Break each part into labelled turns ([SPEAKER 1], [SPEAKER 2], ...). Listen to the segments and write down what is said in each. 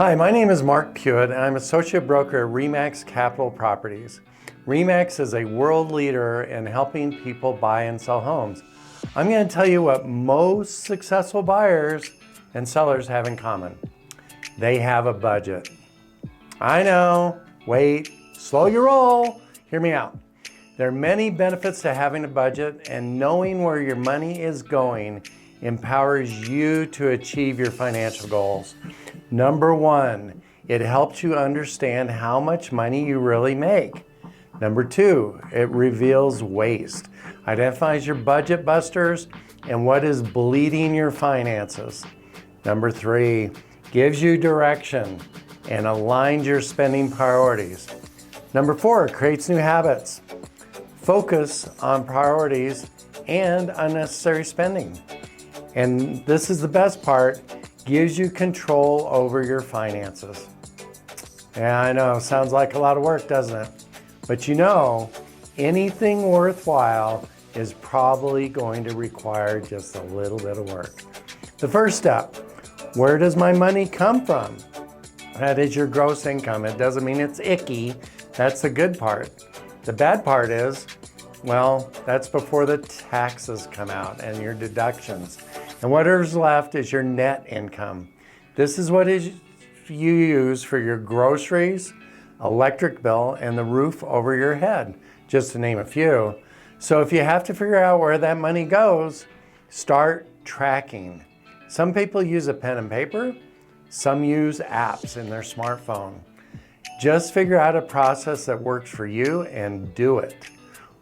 [SPEAKER 1] Hi, my name is Mark Puett, and I'm Associate Broker at REMAX Capital Properties. REMAX is a world leader in helping people buy and sell homes. I'm going to tell you what most successful buyers and sellers have in common. They have a budget. I know, wait, slow your roll, hear me out. There are many benefits to having a budget, and knowing where your money is going empowers you to achieve your financial goals. Number one, it helps you understand how much money you really make. Number two, it reveals waste, identifies your budget busters and what is bleeding your finances. Number three, gives you direction and aligns your spending priorities. Number four, creates new habits. Focus on priorities and unnecessary spending. And this is the best part, gives you control over your finances. Yeah, I know, sounds like a lot of work, doesn't it? But you know, anything worthwhile is probably going to require just a little bit of work. The first step, where does my money come from? That is your gross income. It doesn't mean it's icky. That's the good part. The bad part is, well, that's before the taxes come out and your deductions. And whatever's left is your net income. This is what you use for your groceries, electric bill, and the roof over your head, just to name a few. So if you have to figure out where that money goes, start tracking. Some people use a pen and paper, some use apps in their smartphone. Just figure out a process that works for you and do it.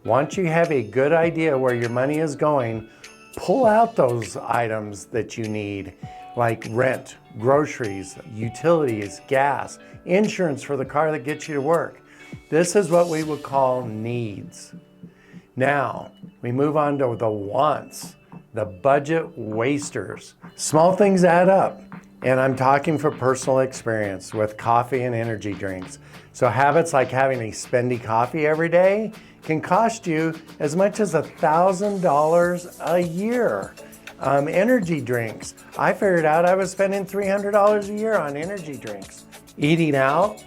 [SPEAKER 1] Once you have a good idea where your money is going, pull out those items that you need, like rent, groceries, utilities, gas, insurance for the car that gets you to work. This is what we would call needs. Now, we move on to the wants, the budget wasters. Small things add up, and I'm talking from personal experience with coffee and energy drinks. So habits like having a spendy coffee every day can cost you as much as $1,000 a year. Energy drinks, I figured out I was spending $300 a year on energy drinks. Eating out,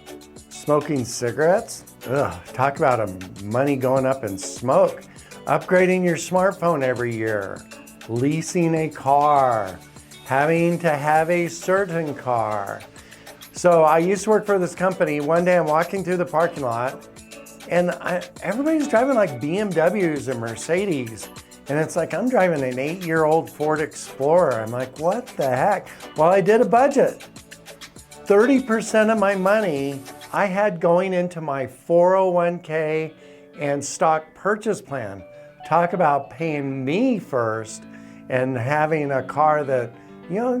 [SPEAKER 1] smoking cigarettes, talk about money going up in smoke. Upgrading your smartphone every year, leasing a car, having to have a certain car. So I used to work for this company. One day I'm walking through the parking lot and everybody's driving like BMWs and Mercedes. And it's like, I'm driving an 8-year-old Ford Explorer. I'm like, what the heck? Well, I did a budget. 30% of my money I had going into my 401k and stock purchase plan. Talk about paying me first and having a car that,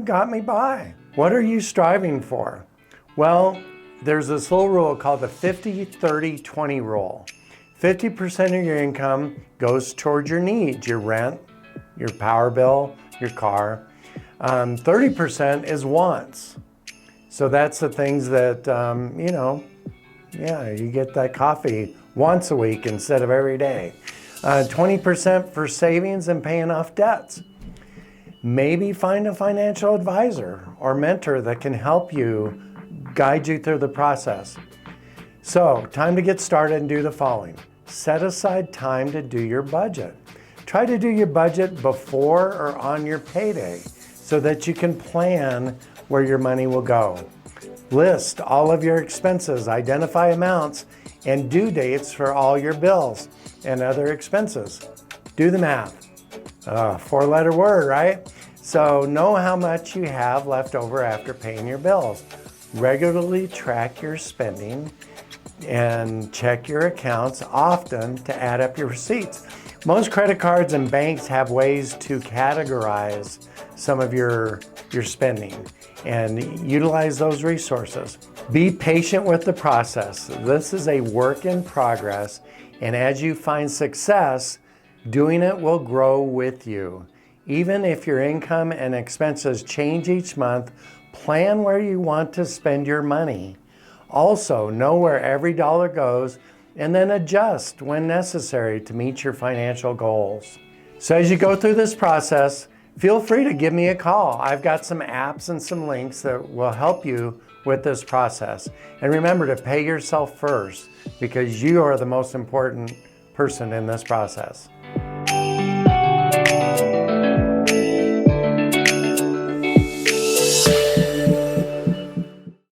[SPEAKER 1] got me by. What are you striving for? Well, there's this little rule called the 50-30-20 rule. 50% of your income goes towards your needs, your rent, your power bill, your car. 30% is wants. So that's the things that, you get that coffee once a week instead of every day. 20% for savings and paying off debts. Maybe find a financial advisor or mentor that can help you, guide you through the process. So, time to get started and do the following. Set aside time to do your budget. Try to do your budget before or on your payday so that you can plan where your money will go. List all of your expenses, identify amounts, and due dates for all your bills and other expenses. Do the math. 4-letter word, right? So know how much you have left over after paying your bills. Regularly track your spending and check your accounts often to add up your receipts. Most credit cards and banks have ways to categorize some of your spending and utilize those resources. Be patient with the process. This is a work in progress, and as you find success, doing it will grow with you. Even if your income and expenses change each month, plan where you want to spend your money. Also, know where every dollar goes and then adjust when necessary to meet your financial goals. So as you go through this process, feel free to give me a call. I've got some apps and some links that will help you with this process. And remember to pay yourself first, because you are the most important person in this process.